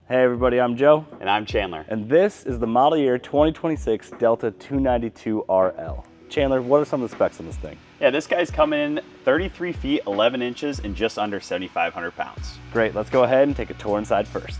Hey everybody, I'm Joe. And I'm Chandler. And this is the model year 2026 Delta 292 RL. Chandler, what are some of the specs on this thing? Yeah, this guy's coming in 33 feet, 11 inches, and just under 7,500 pounds. Great, let's go ahead and take a tour inside first.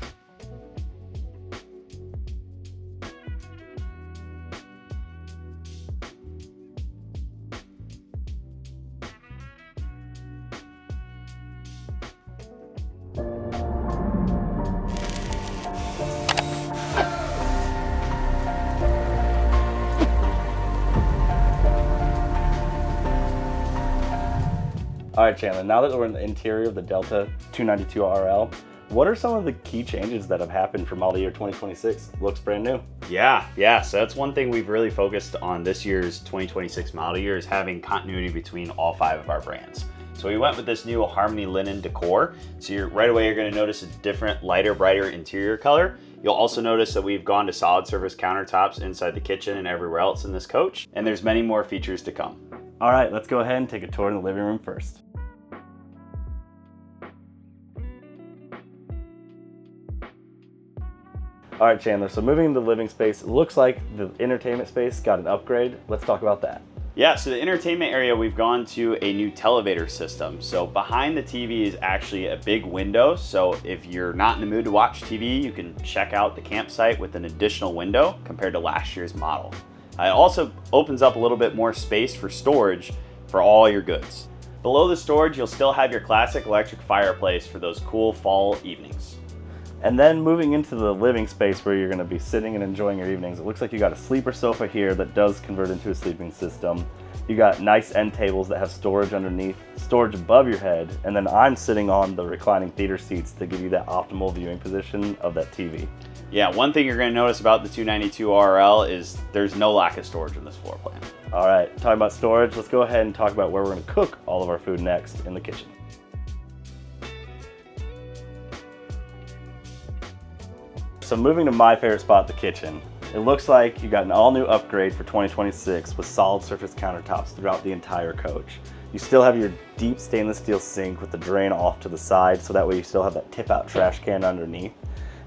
All right, Chandler, now that we're in the interior of the Delta 292 RL, what are some of the key changes that have happened for model year 2026? It looks brand new. Yeah, so that's one thing we've really focused on this year's 2026 model year is having continuity between all 5 of our brands. So we went with this new Harmony linen decor. So right away, you're gonna notice a different, lighter, brighter interior color. You'll also notice that we've gone to solid surface countertops inside the kitchen and everywhere else in this coach. And there's many more features to come. All right, let's go ahead and take a tour in the living room first. All right, Chandler, so moving into the living space, it looks like the entertainment space got an upgrade. Let's talk about that. Yeah, so the entertainment area, we've gone to a new televator system. So behind the TV is actually a big window. So if you're not in the mood to watch TV, you can check out the campsite with an additional window compared to last year's model. It also opens up a little bit more space for storage for all your goods. Below the storage, you'll still have your classic electric fireplace for those cool fall evenings. And then moving into the living space where you're gonna be sitting and enjoying your evenings, it looks like you got a sleeper sofa here that does convert into a sleeping system. You got nice end tables that have storage underneath, storage above your head, and then I'm sitting on the reclining theater seats to give you that optimal viewing position of that TV. Yeah, one thing you're gonna notice about the 292 RL is there's no lack of storage in this floor plan. All right, talking about storage, let's go ahead and talk about where we're gonna cook all of our food next in the kitchen. So moving to my favorite spot, the kitchen. It looks like you got an all new upgrade for 2026 with solid surface countertops throughout the entire coach. You still have your deep stainless steel sink with the drain off to the side, so that way you still have that tip out trash can underneath.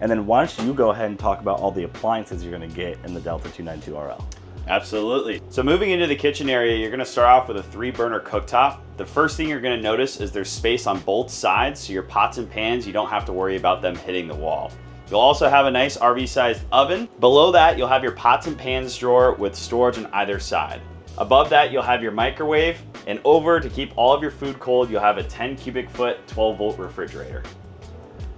And then why don't you go ahead and talk about all the appliances you're gonna get in the Delta 292 RL. Absolutely. So moving into the kitchen area, you're gonna start off with a 3-burner cooktop. The first thing you're gonna notice is there's space on both sides, so your pots and pans, you don't have to worry about them hitting the wall. You'll also have a nice RV-sized oven. Below that, you'll have your pots and pans drawer with storage on either side. Above that, you'll have your microwave, and over to keep all of your food cold, you'll have a 10 cubic foot, 12-volt refrigerator.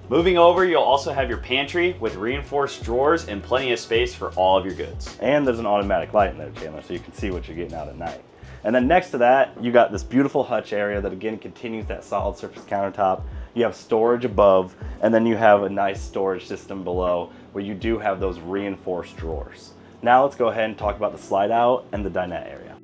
Moving over, you'll also have your pantry with reinforced drawers and plenty of space for all of your goods. And there's an automatic light in there, Chandler, so you can see what you're getting out at night. And then next to that, you got this beautiful hutch area that again continues that solid surface countertop. You have storage above, and then you have a nice storage system below where you do have those reinforced drawers. Now let's go ahead and talk about the slide out and the dinette area.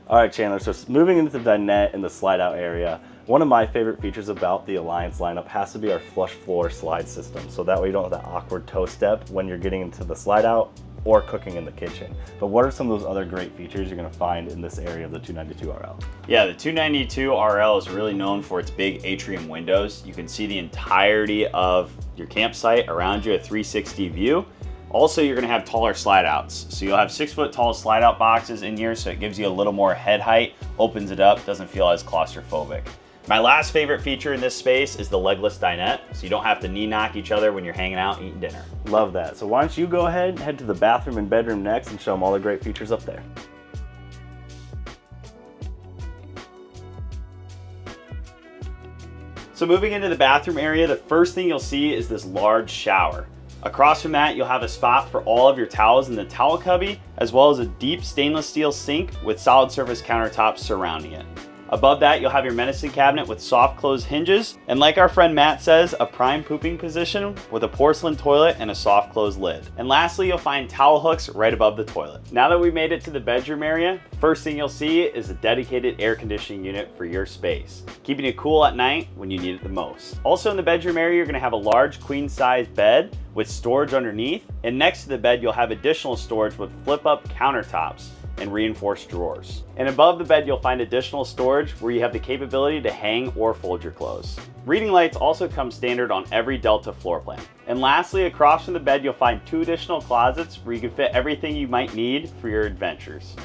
All right, Chandler, so moving into the dinette and the slide out area, one of my favorite features about the Alliance lineup has to be our flush floor slide system. So that way you don't have that awkward toe step when you're getting into the slide out or cooking in the kitchen. But what are some of those other great features you're gonna find in this area of the 292 RL? Yeah, the 292 RL is really known for its big atrium windows. You can see the entirety of your campsite around you, a 360 view. Also, you're gonna have taller slide outs. So you'll have 6-foot tall slide out boxes in here, so it gives you a little more head height, opens it up, doesn't feel as claustrophobic. My last favorite feature in this space is the legless dinette, so you don't have to knee knock each other when you're hanging out eating dinner. Love that. So why don't you go ahead and head to the bathroom and bedroom next and show them all the great features up there. So moving into the bathroom area, the first thing you'll see is this large shower. Across from that, you'll have a spot for all of your towels in the towel cubby, as well as a deep stainless steel sink with solid surface countertops surrounding it. Above that, you'll have your medicine cabinet with soft close hinges, and like our friend Matt says, a prime pooping position with a porcelain toilet and a soft close lid. And lastly, you'll find towel hooks right above the toilet. Now that we've made it to the bedroom area, first thing you'll see is a dedicated air conditioning unit for your space, keeping it cool at night when you need it the most. Also in the bedroom area, you're gonna have a large queen size bed with storage underneath, and next to the bed, you'll have additional storage with flip up countertops. and reinforced drawers. And above the bed, you'll find additional storage where you have the capability to hang or fold your clothes. Reading lights also come standard on every Delta floor plan. And lastly, across from the bed, you'll find 2 additional closets where you can fit everything you might need for your adventures.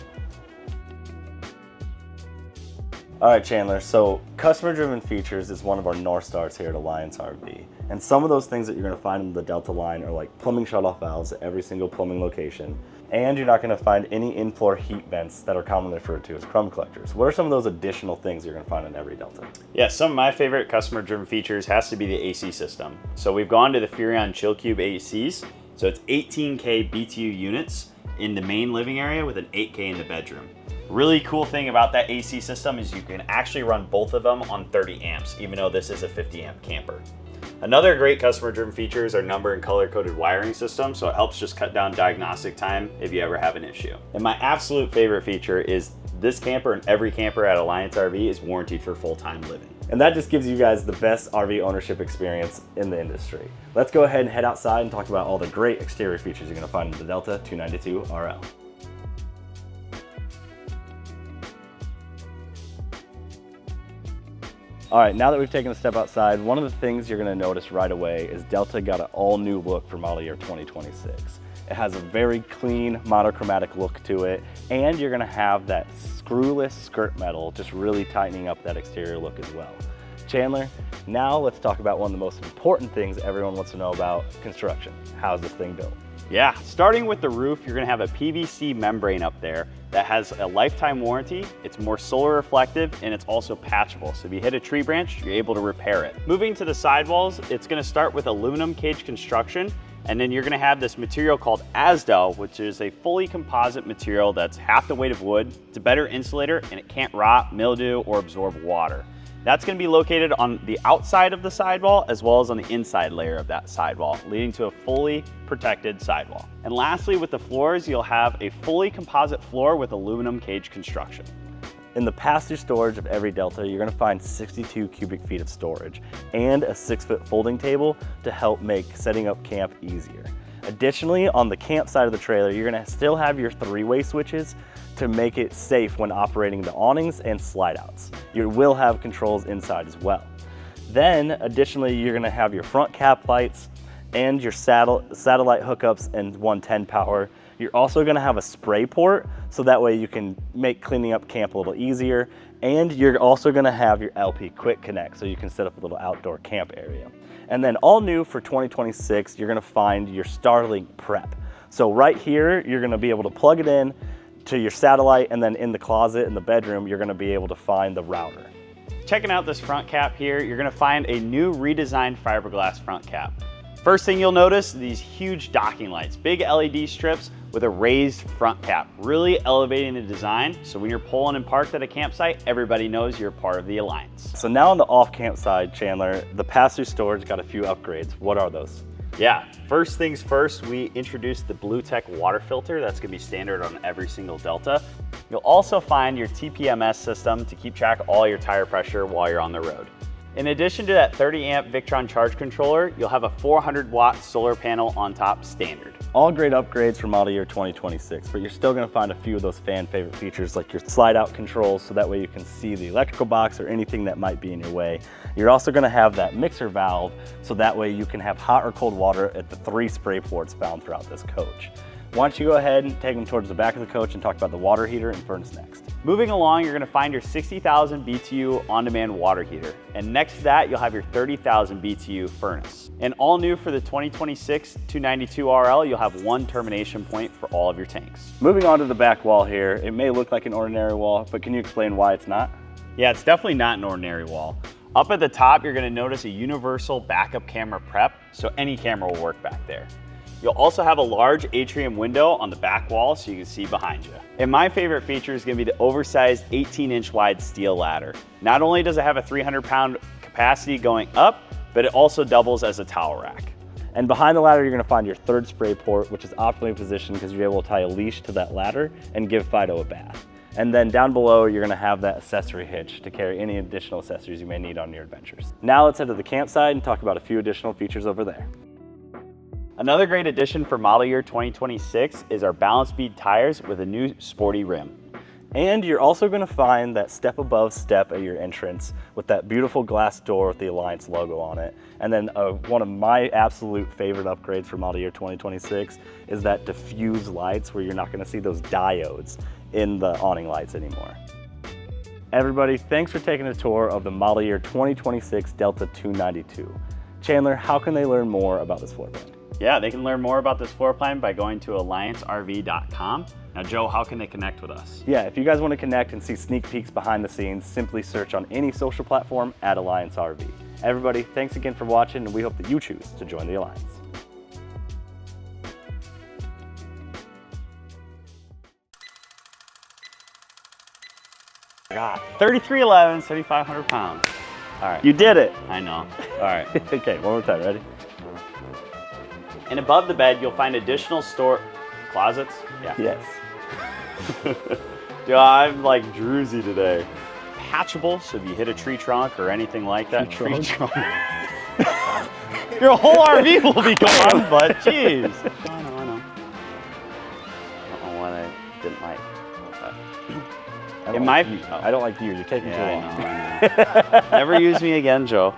All right, Chandler, so customer-driven features is one of our North Stars here at Alliance RV. And some of those things that you're gonna find in the Delta line are like plumbing shutoff valves at every single plumbing location. And you're not gonna find any in-floor heat vents that are commonly referred to as crumb collectors. What are some of those additional things you're gonna find in every Delta? Yeah, some of my favorite customer-driven features has to be the AC system. So we've gone to the Furrion Chill Cube ACs. So it's 18K BTU units in the main living area with an 8K in the bedroom. Really cool thing about that AC system is you can actually run both of them on 30 amps, even though this is a 50 amp camper. Another great customer-driven feature is our number and color-coded wiring system, so it helps just cut down diagnostic time if you ever have an issue. And my absolute favorite feature is this camper and every camper at Alliance RV is warranted for full-time living. And that just gives you guys the best RV ownership experience in the industry. Let's go ahead and head outside and talk about all the great exterior features you're gonna find in the Delta 292 RL. All right, now that we've taken a step outside, one of the things you're gonna notice right away is Delta got an all new look for model year 2026. It has a very clean monochromatic look to it, and you're gonna have that screwless skirt metal just really tightening up that exterior look as well. Chandler, now let's talk about one of the most important things everyone wants to know about construction. How's this thing built? Yeah, starting with the roof, you're gonna have a PVC membrane up there that has a lifetime warranty. It's more solar reflective and it's also patchable. So if you hit a tree branch, you're able to repair it. Moving to the sidewalls, it's gonna start with aluminum cage construction, and then you're gonna have this material called Asdel, which is a fully composite material that's half the weight of wood. It's a better insulator and it can't rot, mildew, or absorb water. That's gonna be located on the outside of the sidewall as well as on the inside layer of that sidewall, leading to a fully protected sidewall. And lastly, with the floors, you'll have a fully composite floor with aluminum cage construction. In the pass-through storage of every Delta, you're gonna find 62 cubic feet of storage and a 6-foot folding table to help make setting up camp easier. Additionally, on the camp side of the trailer, you're gonna still have your 3-way switches to make it safe when operating the awnings and slide outs. You will have controls inside as well. Then, additionally, you're gonna have your front cap lights and your satellite hookups and 110 power. You're also gonna have a spray port, so that way you can make cleaning up camp a little easier. And you're also gonna have your LP Quick Connect, so you can set up a little outdoor camp area. And then all new for 2026, you're gonna find your Starlink Prep. So right here, you're gonna be able to plug it in to your satellite, and then in the closet in the bedroom, you're gonna be able to find the router. Checking out this front cap here, you're gonna find a new redesigned fiberglass front cap. First thing you'll notice, these huge docking lights, big LED strips with a raised front cap, really elevating the design. So when you're pulling and parked at a campsite, everybody knows you're part of the Alliance. So now on the off-camp side, Chandler, the pass-through storage got a few upgrades. What are those? Yeah, first things first, we introduced the BlueTech water filter. That's gonna be standard on every single Delta. You'll also find your TPMS system to keep track of all your tire pressure while you're on the road. In addition to that 30 amp Victron charge controller, you'll have a 400 watt solar panel on top standard. All great upgrades for model year 2026, but you're still gonna find a few of those fan favorite features like your slide out controls, so that way you can see the electrical box or anything that might be in your way. You're also gonna have that mixer valve, so that way you can have hot or cold water at the 3 spray ports found throughout this coach. Why don't you go ahead and take them towards the back of the coach and talk about the water heater and furnace next. Moving along, you're gonna find your 60,000 BTU on-demand water heater. And next to that, you'll have your 30,000 BTU furnace. And all new for the 2026 292 RL, you'll have 1 termination point for all of your tanks. Moving on to the back wall here, it may look like an ordinary wall, but can you explain why it's not? Yeah, it's definitely not an ordinary wall. Up at the top, you're gonna notice a universal backup camera prep, so any camera will work back there. You'll also have a large atrium window on the back wall so you can see behind you. And my favorite feature is gonna be the oversized 18-inch wide steel ladder. Not only does it have a 300-pound capacity going up, but it also doubles as a towel rack. And behind the ladder, you're gonna find your 3rd spray port, which is optimally positioned because you're able to tie a leash to that ladder and give Fido a bath. And then down below, you're gonna have that accessory hitch to carry any additional accessories you may need on your adventures. Now let's head to the campsite and talk about a few additional features over there. Another great addition for model year 2026 is our balance bead tires with a new sporty rim. And you're also going to find that step above step at your entrance with that beautiful glass door with the Alliance logo on it. And then one of my absolute favorite upgrades for model year 2026 is that diffuse lights where you're not going to see those diodes in the awning lights anymore. Everybody, thanks for taking a tour of the model year 2026 Delta 292. Chandler, how can they learn more about this floor plan? Yeah, they can learn more about this floor plan by going to alliancerv.com. Now, Joe, how can they connect with us? Yeah, if you guys want to connect and see sneak peeks behind the scenes, simply search on any social platform at Alliance RV. Everybody, thanks again for watching, and we hope that you choose to join the Alliance. God, 3311, 7,500 pounds. All right. You did it! I know. All right. Okay, one more time, ready? And above the bed, you'll find additional closets. Yeah. Yes. Dude, I'm like Druzy today. Hatchable, so if you hit a tree trunk or anything like that. Tree trunk? Your whole RV will be gone, but jeez. I know. I don't know what I didn't like. I don't like you. You're taking too long. I know. Never use me again, Joe.